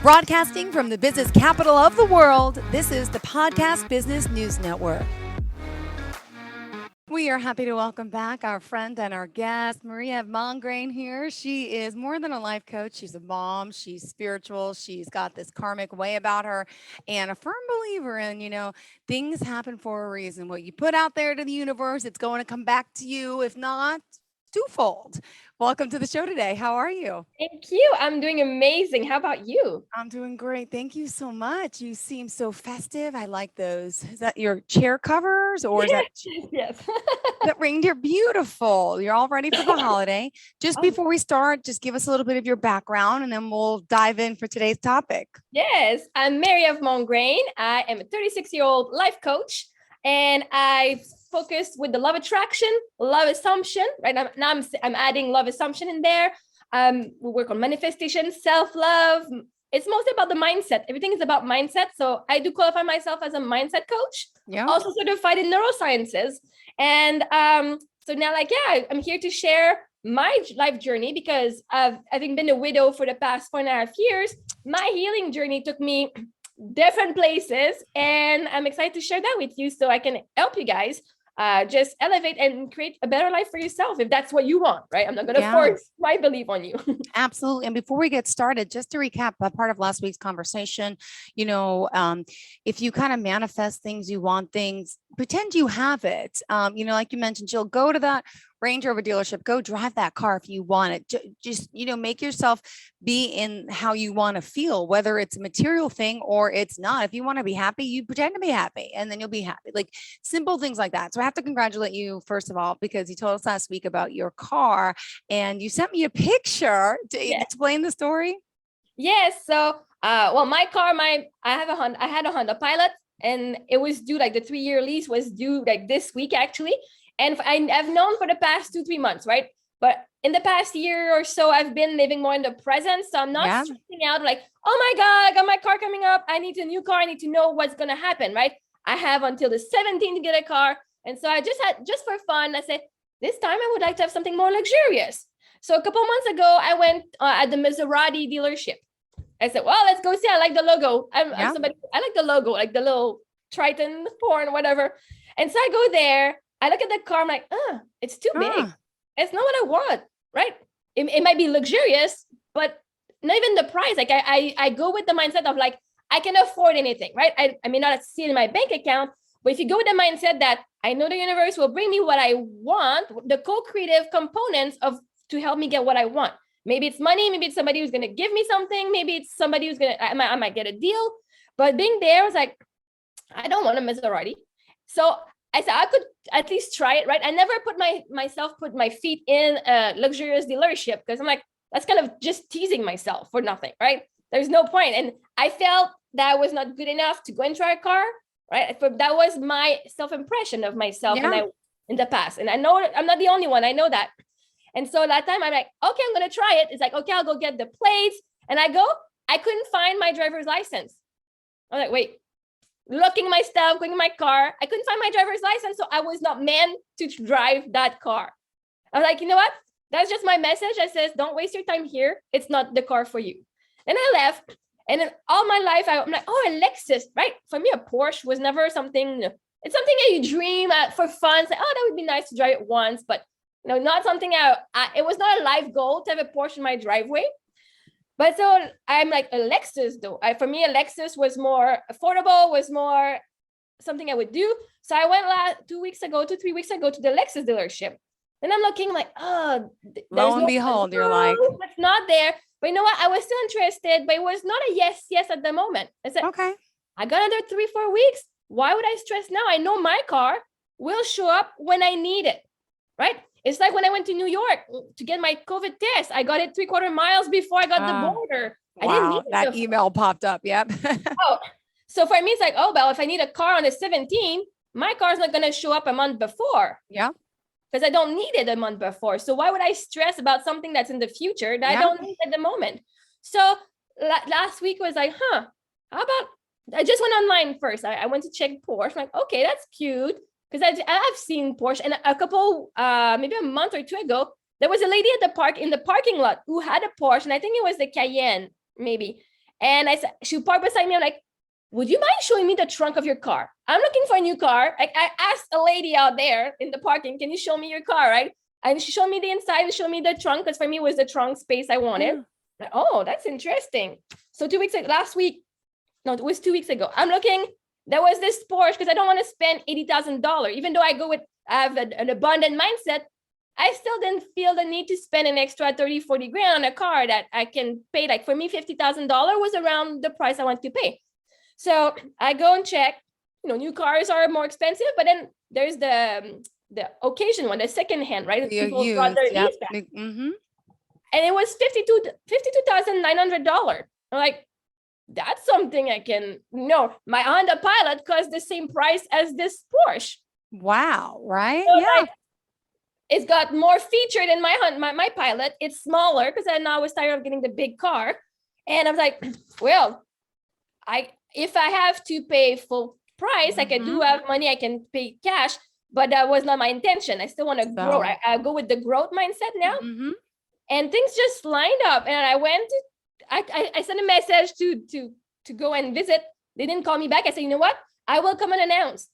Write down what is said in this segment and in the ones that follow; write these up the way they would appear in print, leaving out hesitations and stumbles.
Broadcasting from the business capital of the world, this is the Podcast Business News Network. We are happy to welcome back our friend and our guest, Marie-Ève Mongrain here. She is more than a life coach. She's a mom. She's spiritual. She's got this karmic way about her and a firm believer in, things happen for a reason. What you put out there to the universe, it's going to come back to you. If not, twofold. Welcome to the show today. How are you? Thank you. I'm doing amazing. How about you? I'm doing great. Thank you so much. You seem so festive. I like those. Is that your chair covers or is that Yes. that reindeer? Beautiful. You're all ready for the holiday. Just before we start, just give us a little bit of your background and then we'll dive in for today's topic. Yes, I'm Marie-Ève Mongrain. I am a 36-year-old life coach and I focus with the love attraction, love assumption, right? Now I'm adding love assumption in there. We work on manifestation, self-love. It's mostly about the mindset. Everything is about mindset. So I do qualify myself as a mindset coach, also certified in neurosciences. And so now I'm here to share my life journey because having been a widow for the past 4.5 years, my healing journey took me different places. And I'm excited to share that with you so I can help you guys just elevate and create a better life for yourself if that's what you want, right? I'm not going to force my belief on you. Absolutely. And before we get started, just to recap a part of last week's conversation, if you kind of manifest things, you want things, pretend you have it. Like you mentioned, Jill, go to that Range Rover dealership, go drive that car if you want it. Just, make yourself be in how you want to feel, whether it's a material thing or it's not. If you want to be happy, you pretend to be happy and then you'll be happy. Like simple things like that. So I have to congratulate you, first of all, because you told us last week about your car and you sent me a picture to explain the story. Yes. So, my car, I had a Honda Pilot and it was due, like the 3-year lease was due like this week actually. And I've known for the past 2-3 months, right? But in the past year or so, I've been living more in the present. So I'm not stressing out like, oh my God, I got my car coming up. I need a new car. I need to know what's going to happen, right? I have until the 17th to get a car. And so I just for fun, I said, this time I would like to have something more luxurious. So a couple months ago, I went at the Maserati dealership. I said, well, let's go see. I like the logo. I like the logo, like the little Triton horn, whatever. And so I go there. I look at the car, I'm like, it's too big. It's not what I want, right? It might be luxurious, but not even the price. Like I go with the mindset of like, I can afford anything, right? I may not see it in my bank account, but if you go with the mindset that I know the universe will bring me what I want, the co-creative components to help me get what I want. Maybe it's money, maybe it's somebody who's going to give me something, maybe it's somebody who's I might get a deal. But being there, I was like, I don't want a Maserati. So I said I could at least try it, right? I never put my feet in a luxurious dealership because I'm like, that's kind of just teasing myself for nothing, right? There's no point. And I felt that I was not good enough to go and try a car, right? That was my self-impression of myself in the past. And I know I'm not the only one. I know that. And so that time I'm like, okay, I'm going to try it. It's like, okay, I'll go get the plates. And I couldn't find my driver's license. I'm like, wait. Looking my stuff, going in my car. I couldn't find my driver's license, so I was not meant to drive that car. I was like, you know what? That's just my message. I says, don't waste your time here. It's not the car for you. And I left. And then all my life, I'm like, oh, a Lexus, right? For me, a Porsche was never something. It's something that you dream for fun. Say, oh, that would be nice to drive it once, but not something. It was not a life goal to have a Porsche in my driveway. But so I'm like a Lexus though. For me, a Lexus was more affordable, was more something I would do. So I went 2 weeks ago, 3 weeks ago to the Lexus dealership. And I'm looking like, lo and behold, you're like, it's not there. But you know what? I was still interested, but it was not a yes at the moment. I said, okay, I got another 3-4 weeks. Why would I stress now? I know my car will show up when I need it, right? It's like when I went to New York to get my COVID test. I got it 3/4 miles before I got the border. Wow, I didn't need that email popped up. Yep. So for me, it's like, if I need a car on the 17th, my car's not going to show up a month before. Yeah. Because I don't need it a month before. So why would I stress about something that's in the future that I don't need at the moment? So last week was like, how about, I just went online first. I went to check Porsche. I'm like, okay, that's cute. Because I've seen Porsche, and a couple, maybe a month or two ago, there was a lady in the parking lot who had a Porsche, and I think it was the Cayenne, maybe. And I said, she parked beside me. I'm like, would you mind showing me the trunk of your car? I'm looking for a new car. Like I asked a lady out there in the parking, can you show me your car, right? And she showed me the inside and showed me the trunk, because for me it was the trunk space I wanted. Like, oh, that's interesting. So 2 weeks ago, last week, no, it was 2 weeks ago. I'm looking, there was this Porsche, because I don't want to spend $80,000. Even though I have an abundant mindset, I still didn't feel the need to spend an extra 30, 40 grand on a car that I can pay. Like for me, $50,000 was around the price I want to pay. So I go and check, new cars are more expensive, but then there's the occasion one, the second hand, right? People brought their lease back. And it was $52,900. I'm like, that's something I can, my Honda Pilot costs the same price as this Porsche. Wow, right? So yeah. Like, it's got more feature than my Pilot. It's smaller because I was tired of getting the big car. And I was like, well, if I have to pay full price, like I do have money, I can pay cash, but that was not my intention. I still want to grow. I go with the growth mindset now. And things just lined up. And I sent a message to go and visit. They didn't call me back. I said, you know what? I will come and announce.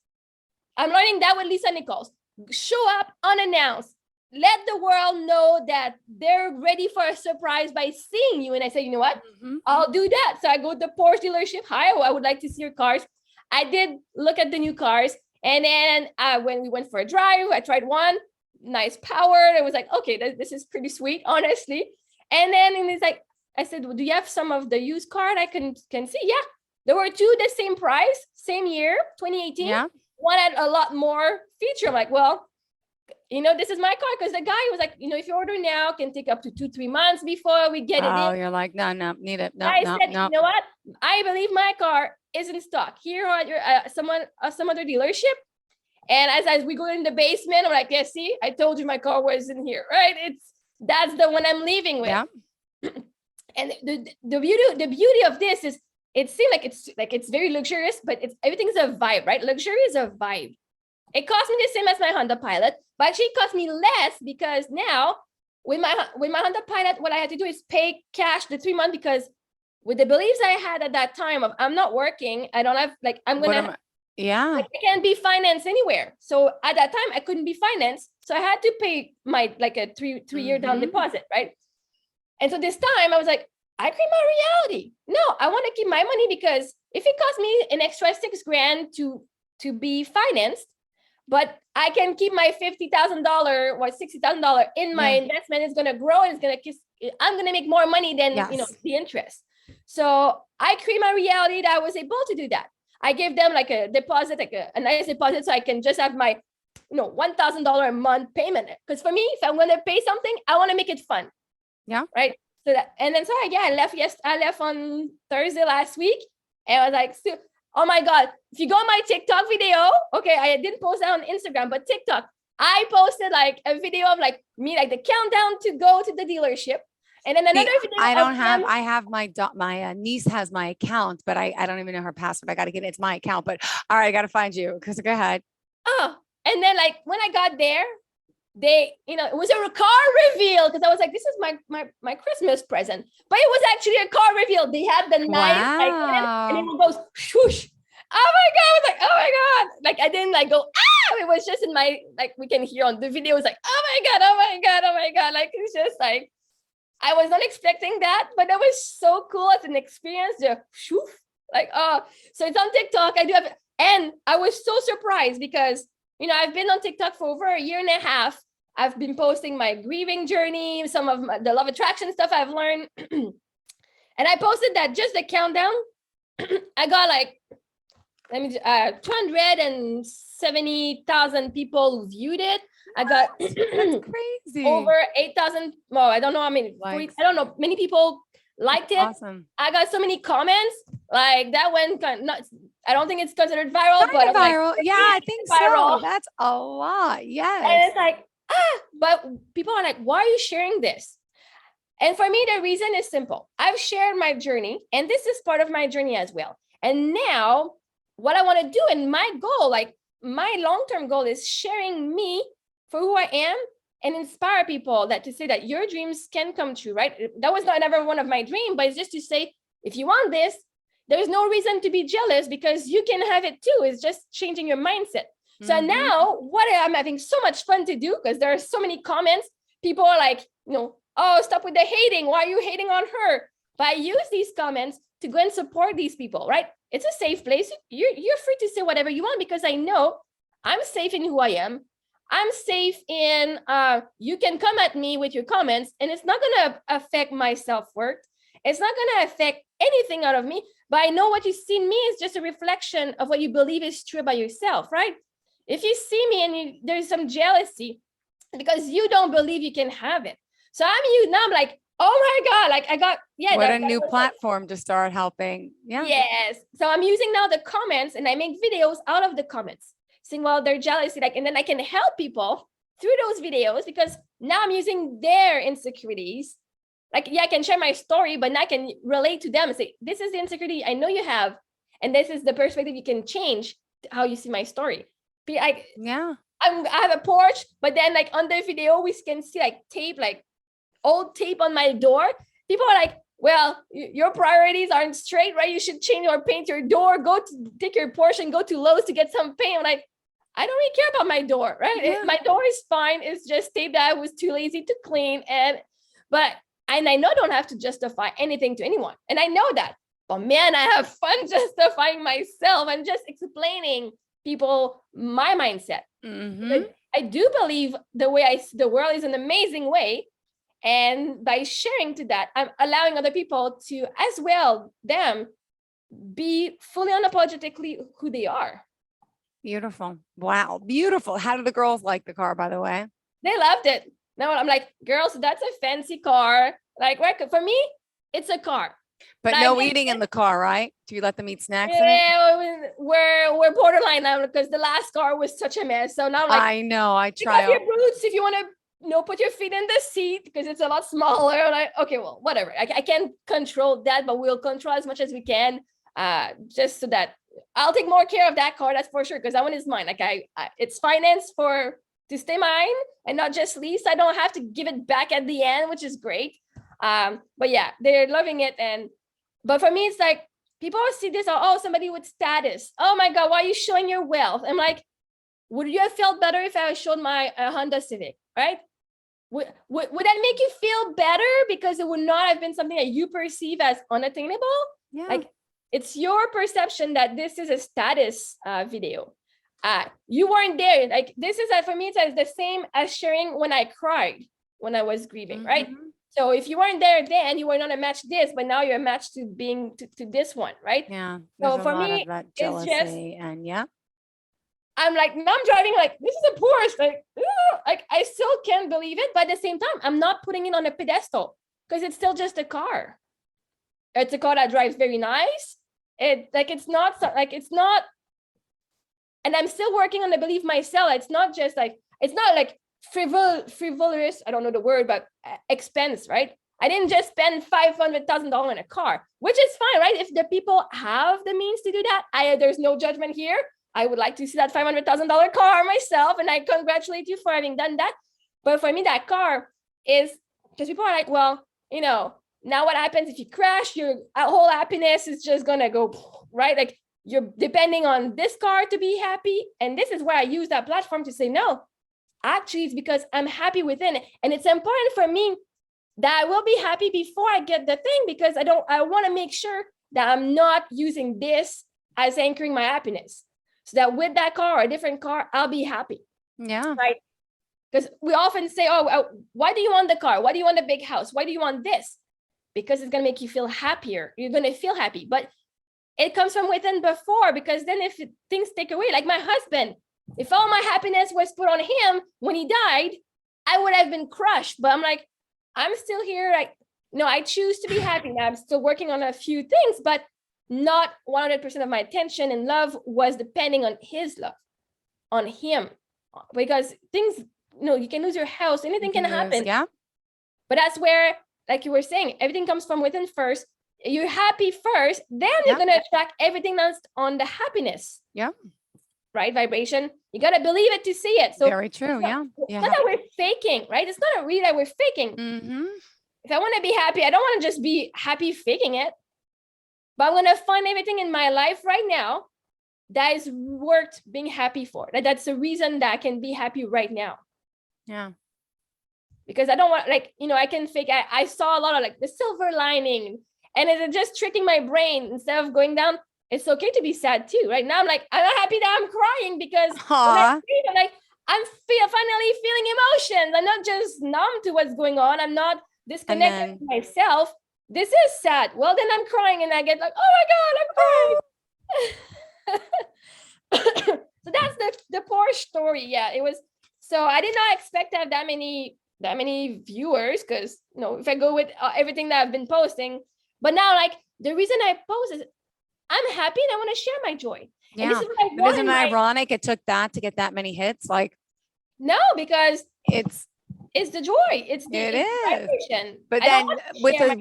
I'm learning that with Lisa Nichols. Show up unannounced. Let the world know that they're ready for a surprise by seeing you. And I said, you know what? I'll do that. So I go to the Porsche dealership. Hi, I would like to see your cars. I did look at the new cars. And then when we went for a drive, I tried one. Nice power. It was like, okay, this is pretty sweet, honestly. And then it's like, I said, well, do you have some of the used car I can see? Yeah. There were two the same price, same year, 2018. Yeah. One had a lot more feature. I'm like, well, this is my car, because the guy was like, if you order now, can take up to 2-3 months before we get it in. Oh, you're like, no, need it. No, I said, you know what? I believe my car is in stock here at your some other dealership. And as we go in the basement, I'm like, yeah, see, I told you my car was in here, right? That's the one I'm leaving with. Yeah. And the beauty of this is, it seems like it's very luxurious, but everything's a vibe, right? Luxury is a vibe. It cost me the same as my Honda Pilot, but actually it cost me less, because now with my Honda Pilot, what I had to do is pay cash the 3 months, because with the beliefs I had at that time of I'm not working, I don't have I can't be financed anywhere. So at that time I couldn't be financed, so I had to pay my a three-year down deposit, right? And so this time I was like, I create my reality. No, I want to keep my money, because if it costs me an extra $6 grand to be financed, but I can keep my $50,000 or $60,000 in my investment, it's going to grow, and I'm going to make more money than the interest. So I create my reality that I was able to do that. I gave them a deposit, a nice deposit, so I can just have my $1,000 a month payment. Because for me, if I'm going to pay something, I want to make it fun. Yeah. Right. So I left on Thursday last week, and I was like, oh my God, if you go on my TikTok video, okay, I didn't post that on Instagram, but TikTok, I posted a video of me, the countdown to go to the dealership. And then another video. I have my niece has my account, but I don't even know her password. I got to get it. It's my account, but all right, I got to find you, because go ahead. Oh, and then when I got there, it was a car reveal, because I was like, this is my Christmas present, but it was actually a car reveal. They had the knife, and then it goes swoosh. Oh my God! I was like, oh my God! I didn't go ah. It was just in my we can hear on the video. It was like, oh my God, oh my God, oh my God! It's just I was not expecting that, but that was so cool as an experience. Just shoof, so it's on TikTok. I do have, and I was so surprised, because I've been on TikTok for over a year and a half. I've been posting my grieving journey, some of the love attraction stuff I've learned. And I posted that, just the countdown. I got 270,000 people who viewed it. I got that's crazy. Over 8,000. Well, I don't know how many. 40, I don't know. Many people liked it. Awesome. I got so many comments. That went I don't think it's considered viral, but viral. I think viral. So. That's a lot. Yes. And it's but people are why are you sharing this? And for me, the reason is simple. I've shared my journey, and this is part of my journey as well. And now what I want to do, and my goal, my long-term goal, is sharing me for who I am, and inspire people to say that your dreams can come true, right? That was not ever one of my dreams, but it's just to say, If you want this, there's no reason to be jealous because you can have it too. It's just changing your mindset. So now what I'm having so much fun to do, because there are so many comments, people are like, oh, stop with the hating. Why are you hating on her? But I use these comments to go and support these people, right? It's a safe place. You're free to say whatever you want because I know I'm safe in who I am. I'm safe in, you can come at me with your comments and it's not going to affect my self-worth. It's not going to affect anything out of me, but I know what you see in me is just a reflection of what you believe is true about yourself, right? If you see me and there's some jealousy because you don't believe you can have it. So I'm like, oh my God, like I got, what a new platform to start helping. Yeah. Yes. So I'm using now the comments and I make videos out of the comments saying, well, they're jealousy, like, and then I can help people through those videos because now I'm using their insecurities. Like, yeah, I can share my story, but now I can relate to them and say, this is the insecurity I know you have. And this is the perspective you can change how you see my story. I have a porch, but then like on the video, we can see like tape, like old tape on my door. People are like, well, your priorities aren't straight, right? You should change or paint your door, take your portion, go to Lowe's to get some paint. I'm like, I don't really care about my door, right? Yeah. My door is fine. It's just tape that I was too lazy to clean. But I know I don't have to justify anything to anyone. And I know that. But man, I have fun justifying myself and just explaining people my mindset. I do believe the way I see the world is an amazing way. And by sharing to that, I'm allowing other people to, as well, them be fully unapologetically who they are. Beautiful. Wow. Beautiful. How did the girls like the car, by the way? They loved it. Now I'm like, girls, that's a fancy car. Like, for me, it's a car. But no eating in the car, right? Do you let them eat snacks in it? Yeah, we're borderline now because the last car was such a mess. So now, like, I know, I try. Take off your boots if you want to, put your feet in the seat because it's a lot smaller. Like, okay, well, whatever. I can't control that, but we'll control as much as we can, just so that I'll take more care of that car. That's for sure because that one is mine. Like, it's financed to stay mine and not just lease. I don't have to give it back at the end, which is great. But yeah, they're loving it. But for me, it's like people see this, somebody with status. Oh my God, why are you showing your wealth? I'm like, would you have felt better if I showed my Honda Civic, right? Would that make you feel better because it would not have been something that you perceive as unattainable? Yeah. Like, it's your perception that this is a status video. You weren't there. Like, this is for me, it's the same as sharing when I cried when I was grieving, right? So if you weren't there then, you were not a match this, but now you're a match to being to this one, right? Yeah. So for me, it's just, and yeah. I'm like, now I'm driving like, this is a Porsche. Like I still can't believe it. But at the same time, I'm not putting it on a pedestal because it's still just a car. It's a car that drives very nice. It's not, and I'm still working on the belief myself. It's not like frivolous, I don't know the word, but expense, right? I didn't just spend $500,000 on a car, which is fine, right? If the people have the means to do that, there's no judgment here. I would like to see that $500,000 car myself, and I congratulate you for having done that. But for me, that car is because people are like, well, now what happens if you crash? Your whole happiness is just gonna go, right? Like you're depending on this car to be happy. And this is where I use that platform to say, no, actually, it's because I'm happy within it. And it's important for me that I will be happy before I get the thing because I want to make sure that I'm not using this as anchoring my happiness. So that with that car or a different car, I'll be happy. Yeah. Right. Because we often say, why do you want the car? Why do you want a big house? Why do you want this? Because it's going to make you feel happier. You're going to feel happy. But it comes from within before, because then if things take away, like my husband, if all my happiness was put on him when he died, I would have been crushed. But I'm like, I'm still here. I choose to be happy. Now I'm still working on a few things, but not 100% of my attention and love was depending on his love, on him. Because things, you can lose your house, anything can happen. Yeah. But that's where, like you were saying, everything comes from within first. You're happy first, then you're going to attract everything else on the happiness. Yeah. Right? Vibration. You got to believe it to see it. So very true. It's not that we're faking, right? It's not really that we're faking. If I want to be happy, I don't want to just be happy faking it. but I'm gonna find everything in my life right now that is worth being happy for. That's the reason that I can be happy right now. Yeah. Because I don't want, like, I can fake, I saw a lot of like the silver lining, and it's just tricking my brain instead of going down. It's okay to be sad too. Right now, I'm like, I'm not happy that I'm crying because I'm like, I'm finally feeling emotions. I'm not just numb to what's going on. I'm not disconnected from myself. This is sad. Well, then I'm crying and I get like, oh my God, I'm crying. So that's the poor story. Yeah, it was. So I did not expect to have that many viewers, because if I go with everything that I've been posting, but now, like, the reason I post is I'm happy and I want to share my joy. Yeah. And this is what I want. Isn't it ironic it took that to get that many hits? Like, no, because it's the joy. It's the vibration. But then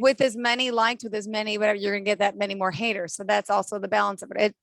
with as many likes, with as many whatever, you're gonna get that many more haters. So that's also the balance of it.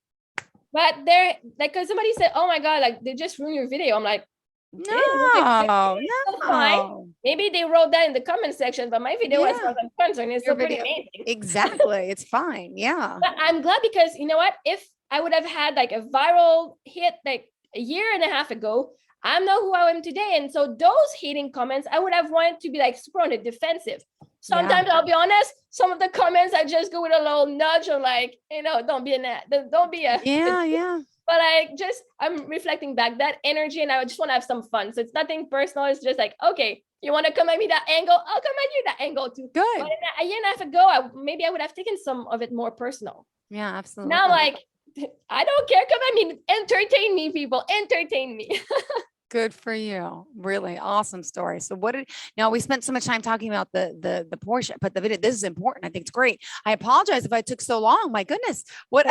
But they're like, because somebody said, oh my God, like they just ruined your video. I'm like, no. Fine. Maybe they wrote that in the comment section, but my video, as far as I'm concerned, is still pretty amazing. Exactly. It's fine. Yeah. But I'm glad, because you know what? If I would have had like a viral hit like a year and a half ago, I'm not who I am today. And so those hating comments, I would have wanted to be like super on the defensive. Sometimes I'll be honest, some of the comments I just go with a little nudge of like, don't be a yeah. But I'm reflecting back that energy, and I just want to have some fun. So it's nothing personal. It's just like, okay, you want to come at me that angle? I'll come at you that angle too. Good. But a year and a half ago, maybe I would have taken some of it more personal. Yeah, absolutely. Now, like, I don't care. Come at me. Entertain me, people. Entertain me. Good for you. Really awesome story. So now we spent so much time talking about the Porsche, but the video, this is important. I think it's great. I apologize if I took so long. My goodness. What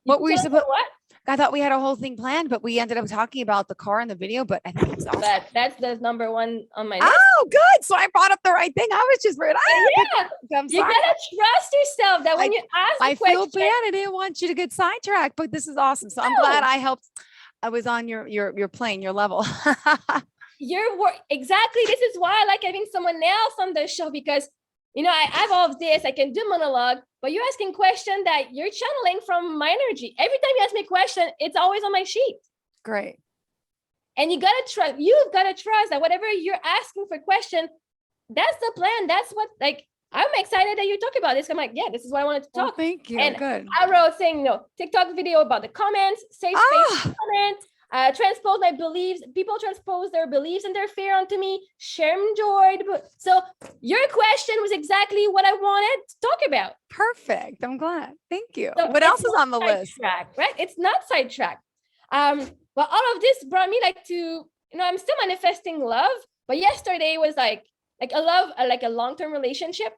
were you supposed what? I thought we had a whole thing planned, but we ended up talking about the car in the video, but I think it's awesome. That's the number one on my list. Oh, good. So I brought up the right thing. I was just worried. You gotta trust yourself that when you ask I feel bad. I didn't want you to get sidetracked, but this is awesome. So I'm glad I helped. I was on your plane, your level. Exactly. This is why I like having someone else on the show, because I have all of this. I can do monologue, but you're asking questions that you're channeling from my energy. Every time you ask me a question, it's always on my sheet. Great. And you've got to trust that whatever you're asking for question, that's the plan. That's what, like, I'm excited that you talk about this. I'm like, yeah, this is what I wanted to talk. Thank you. And good. I wrote saying, TikTok video about the comments, safe space comments, transpose my beliefs. People transpose their beliefs and their fear onto me. Share joy. So your question was exactly what I wanted to talk about. Perfect. I'm glad. Thank you. So what else is on the list? Right? It's not sidetracked. But all of this brought me like to, I'm still manifesting love. But yesterday was like a love, like a long-term relationship.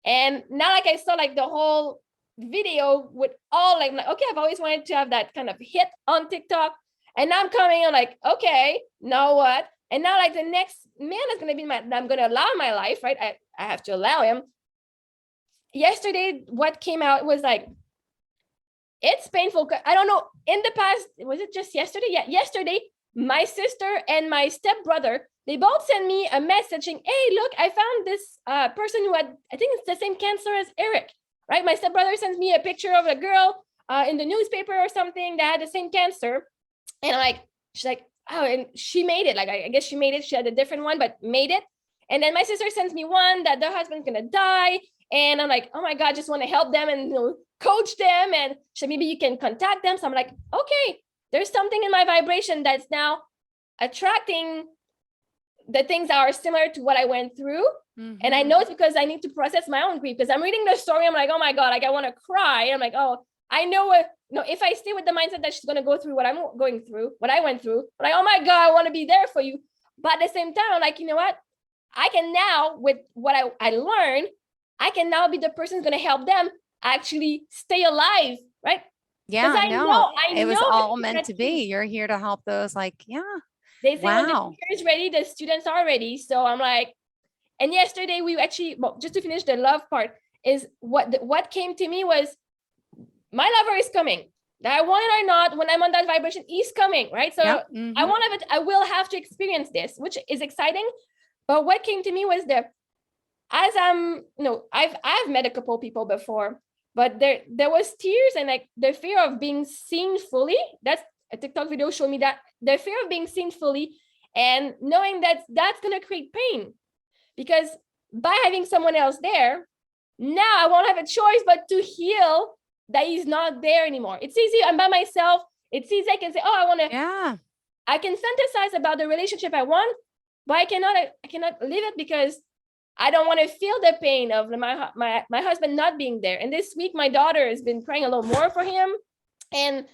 And now, like, I saw like the whole video with all like, okay, I've always wanted to have that kind of hit on TikTok. And now I'm coming, I'm like, okay, now what? And now, like, the next man is going to be I'm going to allow in my life, right? I have to allow him. Yesterday, what came out was like, it's painful. I don't know. In the past, was it just yesterday? Yeah, yesterday, my sister and my stepbrother, they both sent me a message saying, hey, look, I found this person who had, I think it's the same cancer as Eric, right? My stepbrother sends me a picture of a girl in the newspaper or something that had the same cancer. And I'm like, she's like, oh, and she made it. Like, I guess she made it. She had a different one, but made it. And then my sister sends me one that their husband's going to die. And I'm like, oh my God, just want to help them and coach them. And so maybe you can contact them. So I'm like, okay, there's something in my vibration that's now attracting the things that are similar to what I went through. Mm-hmm. And I know it's because I need to process my own grief, because I'm reading the story. I'm like, oh my God, like I want to cry. I'm like, oh, I know if I stay with the mindset that she's going to go through what I'm going through, what I went through, I'm like, oh my God, I want to be there for you. But at the same time, I'm like, you know what? I can now, with what I learned, I can now be the person who's going to help them actually stay alive, right? Yeah, I know it was all meant to be. You're here to help those, like, yeah. They say when the teacher is ready, the students are ready. So I'm like, and yesterday we actually, just to finish the love part, is what came to me was, my lover is coming. That I want it or not, when I'm on that vibration, he's coming, right? So mm-hmm. I will have to experience this, which is exciting. But what came to me was I've met a couple people before, but there was tears and like the fear of being seen fully. That's a TikTok video showed me that the fear of being seen fully and knowing that that's going to create pain, because by having someone else there, now I won't have a choice but to heal that he's not there anymore. It's easy. I'm by myself. It's easy. I can say, oh, I can fantasize about the relationship I want, but I cannot live it because I don't want to feel the pain of my husband not being there. And this week, my daughter has been crying a little more for him. And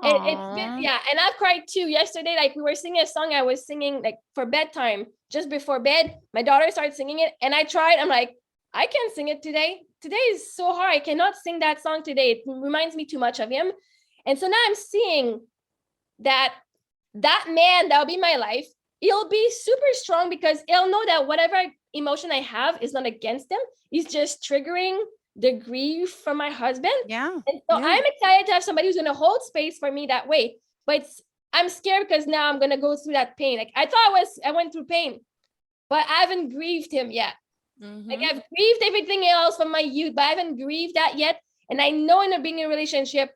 it's been, yeah. And I've cried too. Yesterday, like we were singing a song I was singing like for bedtime, just before bed. My daughter started singing it and I tried. I'm like, I can't sing it today. Today is so hard. I cannot sing that song today. It reminds me too much of him. And so now I'm seeing that man that'll be my life, he'll be super strong because he'll know that whatever emotion I have is not against him. He's just triggering the grief from my husband. Yeah. And so I'm excited to have somebody who's going to hold space for me that way. But I'm scared because now I'm going to go through that pain. Like I thought I went through pain, but I haven't grieved him yet. Like I've grieved everything else from my youth, but I haven't grieved that yet. And I know in being in a relationship,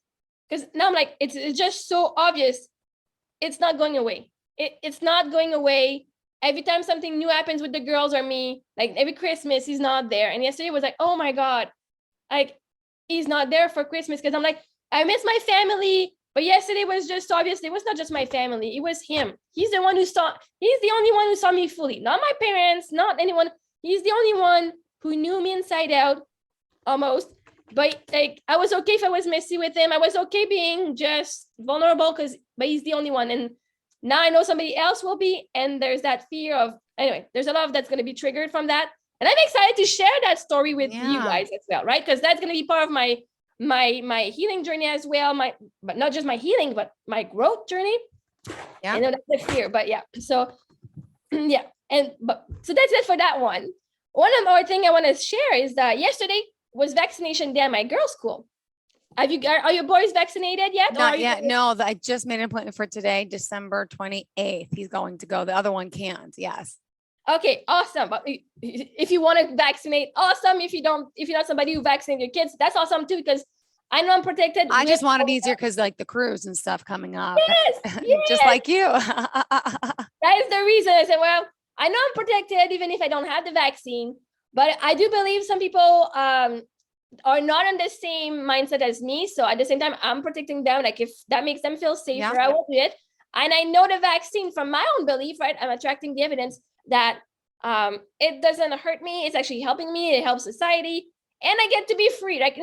because now I'm like, it's just so obvious. It's not going away. It's not going away. Every time something new happens with the girls or me, like every Christmas, he's not there. And yesterday was like, oh my God, like he's not there for Christmas. Because I'm like, I miss my family. But yesterday was just obvious. It was not just my family. It was him. He's the only one who saw me fully. Not my parents, not anyone. He's the only one who knew me inside out, almost. But like, I was okay if I was messy with him. I was okay being just vulnerable but he's the only one. And now I know somebody else will be. And there's that fear of, anyway, there's a lot that's going to be triggered from that. And I'm excited to share that story with you guys as well, right? Because that's going to be part of my healing journey as well. But not just my healing, but my growth journey. Yeah. I know that's the fear, but yeah. So yeah. So that's it for that one. One more thing I want to share is that yesterday was vaccination day at my girls' school. Are your boys vaccinated yet? Not yet. No, I just made an appointment for today, December 28th. He's going to go. The other one can't. Yes. Okay, awesome. But if you want to vaccinate, awesome. If you're not somebody who vaccinates your kids, that's awesome too, because I know I'm protected. I just want it easier because like the cruise and stuff coming up. Yes. Just like you. That is the reason I said, well, I know I'm protected even if I don't have the vaccine, but I do believe some people are not in the same mindset as me. So at the same time, I'm protecting them. Like if that makes them feel safer, I will do it. And I know the vaccine from my own belief, right? I'm attracting the evidence that it doesn't hurt me. It's actually helping me. It helps society. And I get to be free. Like,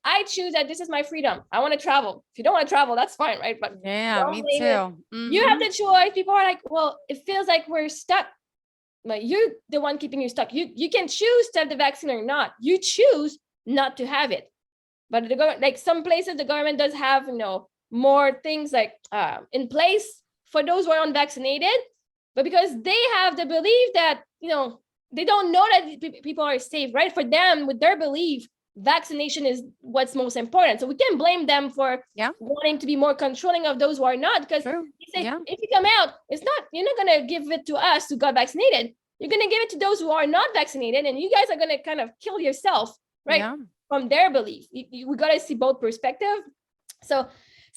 I choose that this is my freedom. I want to travel. If you don't want to travel, that's fine, right? But yeah, me too. You have the choice. People are like, well, it feels like we're stuck. But you're the one keeping you stuck. You can choose to have the vaccine or not. You choose not to have it. But the government, like some places, the government does have, more things like in place for those who are unvaccinated. But because they have the belief that, they don't know that people are safe, right? For them, with their belief, vaccination is what's most important. So we can blame them for wanting to be more controlling of those who are not, because if you come out, you're not going to give it to us who got vaccinated. You're going to give it to those who are not vaccinated, and you guys are going to kind of kill yourself, right? From their belief. We got to see both perspectives. So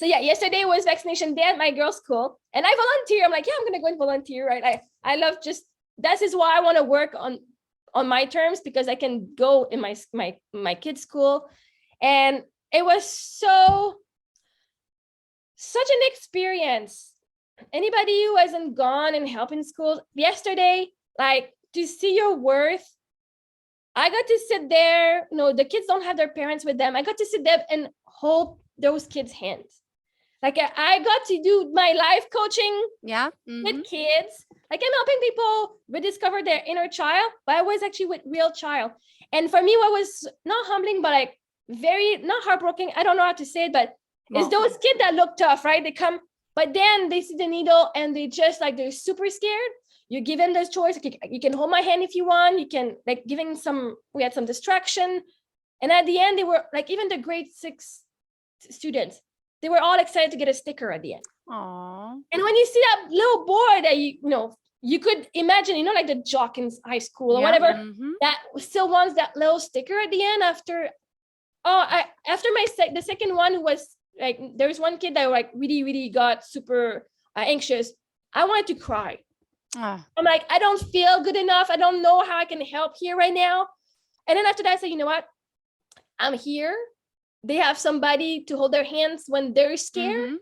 yeah, yesterday was vaccination day at my girls' school, and I volunteer. I'm like, I'm going to go and volunteer, right? I love that is why I want to work on my terms, because I can go in my kids' school. And it was such an experience. Anybody who hasn't gone and helped in schools yesterday, like to see your worth, I got to sit there, the kids don't have their parents with them. I got to sit there and hold those kids' hands. Like I got to do my life coaching with kids. Like I'm helping people rediscover their inner child, but I was actually with real child. And for me, what was not humbling, but like very, not heartbroken, I don't know how to say it, but it's those kids that look tough, right? They come, but then they see the needle and they just like, they're super scared. You give them this choice. You can hold my hand if you want. You can like we had some distraction. And at the end, they were like, even the grade 6 students, they were all excited to get a sticker at the end. Aww. And when you see that little boy that you could imagine, like the jock in high school or whatever, that still wants that little sticker at the end after after the second one who was like, there was one kid that like really got super anxious. I wanted to cry. I'm like, I don't feel good enough. I don't know how I can help here right now. And then after that, I said, you know what? I'm here. They have somebody to hold their hands when they're scared.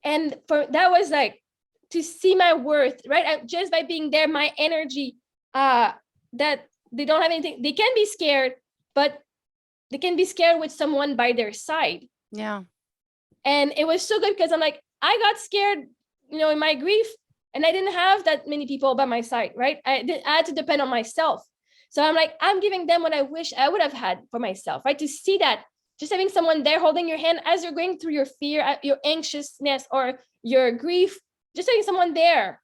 And that was like to see my worth, right? Just by being there, my energy, that they don't have anything. They can be scared, but they can be scared with someone by their side. Yeah. And it was so good because I'm like, I got scared, in my grief, and I didn't have that many people by my side, right? I had to depend on myself. So I'm like, I'm giving them what I wish I would have had for myself, right? To see that, just having someone there holding your hand as you're going through your fear, your anxiousness, or your grief, just having someone there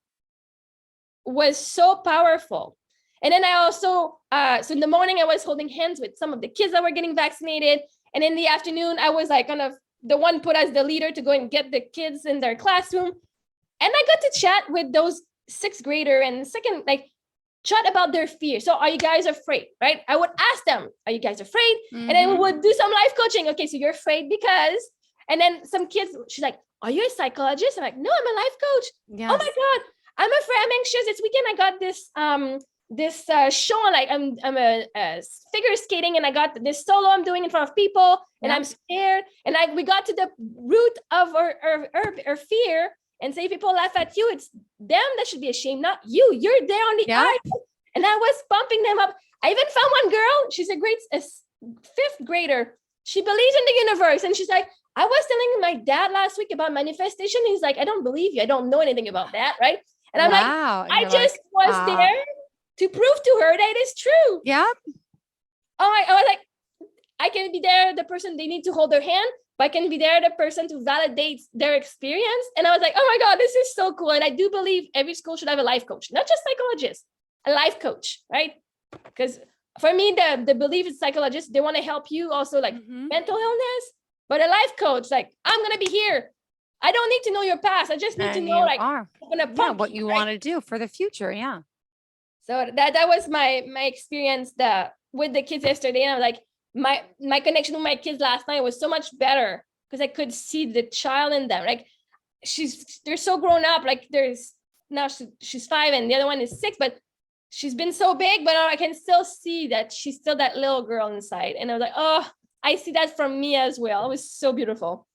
was so powerful. And then I also, so in the morning, I was holding hands with some of the kids that were getting vaccinated. And in the afternoon, I was like kind of the one put as the leader to go and get the kids in their classroom. And I got to chat with those sixth grader and second, like, chat about their fear. So are you guys afraid, right? I would ask them, are you guys afraid? And then we would do some life coaching. Okay, so you're afraid because, and then some kids, she's like, are you a psychologist? I'm like, no, I'm a life coach. Yes. Oh my God, I'm afraid, I'm anxious. This weekend I got this show, like I'm a figure skating, and I got this solo I'm doing in front of people, and I'm scared. And like we got to the root of our fear, and say people laugh at you, it's them that should be ashamed, not you. You're there on the art. And I was pumping them up. I even found one girl, she's a fifth grader. She believes in the universe, and she's like, I was telling my dad last week about manifestation. He's like, I don't believe you. I don't know anything about that, right? And I'm like, I just was there to prove to her that it is true. Yeah. I was like, I can be there, the person they need to hold their hand, but I can be there, the person to validate their experience. And I was like, oh my God, this is so cool. And I do believe every school should have a life coach, not just psychologists, a life coach, right? Because for me, the belief is psychologists, they want to help you also, like mental illness, but a life coach, like, I'm going to be here. I don't need to know your past. I just need to know, like, I'm gonna pump what you want to do for the future. Yeah. So that was my experience with the kids yesterday. And I was like, my connection with my kids last night was so much better because I could see the child in them. Like they're so grown up. Like now she's 5 and the other one is 6, but she's been so big, but I can still see that she's still that little girl inside. And I was like, oh, I see that from me as well. It was so beautiful.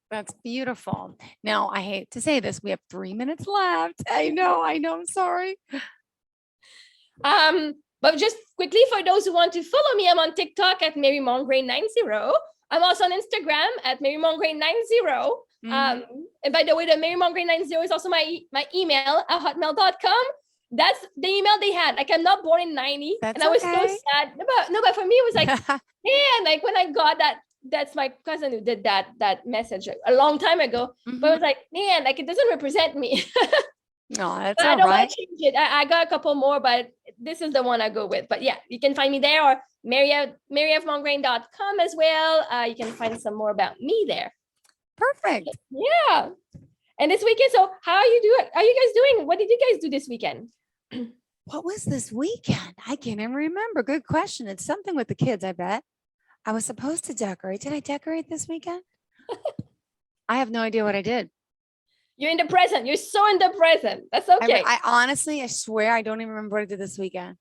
That's beautiful. Now, I hate to say this, we have 3 minutes left. I know, I'm sorry. But just quickly, for those who want to follow me, I'm on TikTok at Marie-Mongrain90. I'm also on Instagram at Marie-Mongrain90. And by the way, the Marie-Mongrain90 is also my email at hotmail.com. That's the email they had. Like, I'm not born in 90. And I was so sad. But for me, it was like, man, like when I got that's my cousin who did that message a long time ago. But I was like, man, like it doesn't represent me. No, that's I all don't right. want to change it. I got a couple more, but this is the one I go with. But yeah, you can find me there, or Marie-Ève.mongrain.com as well. You can find some more about me there. Perfect. Yeah. And this weekend, so how are you doing? Are you guys doing? What did you guys do this weekend? What was this weekend? I can't even remember. Good question. It's something with the kids, I bet. I was supposed to decorate. Did I decorate this weekend? I have no idea what I did. You're in the present. You're so in the present. That's okay. I honestly, I swear, I don't even remember what I did this weekend.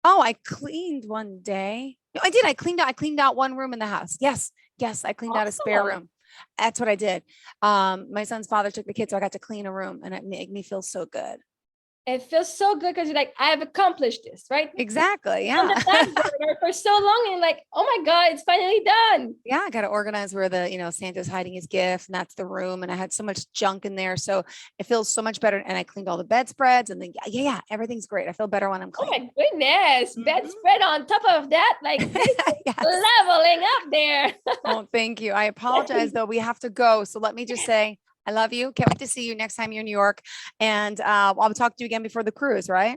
Oh, I cleaned one day. No, I did. I cleaned out one room in the house. Yes. I cleaned out a spare room. That's what I did. My son's father took the kids, so I got to clean a room, and it made me feel so good. It feels so good because you're like, I've accomplished this, right? Exactly. Yeah. On the back burner for so long, and like, oh my God, it's finally done. Yeah, I got to organize where Santa's hiding his gift, and that's the room. And I had so much junk in there, so it feels so much better. And I cleaned all the bedspreads, and then everything's great. I feel better when I'm clean. Oh my goodness, bedspread on top of that, like leveling up there. Oh, thank you. I apologize though. We have to go, so let me just say, I love you. Can't wait to see you next time you're in New York. And I'll talk to you again before the cruise, right?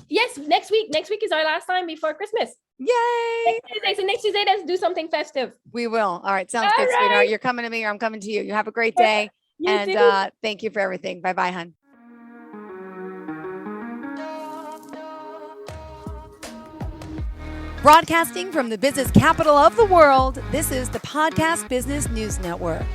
Yes, next week. Next week is our last time before Christmas. Yay! So next Tuesday, let's do something festive. We will. All right. Sounds good, sweetheart. You're coming to me or I'm coming to you. You have a great day. And thank you for everything. Bye-bye, hon. Broadcasting from the business capital of the world, this is the Podcast Business News Network.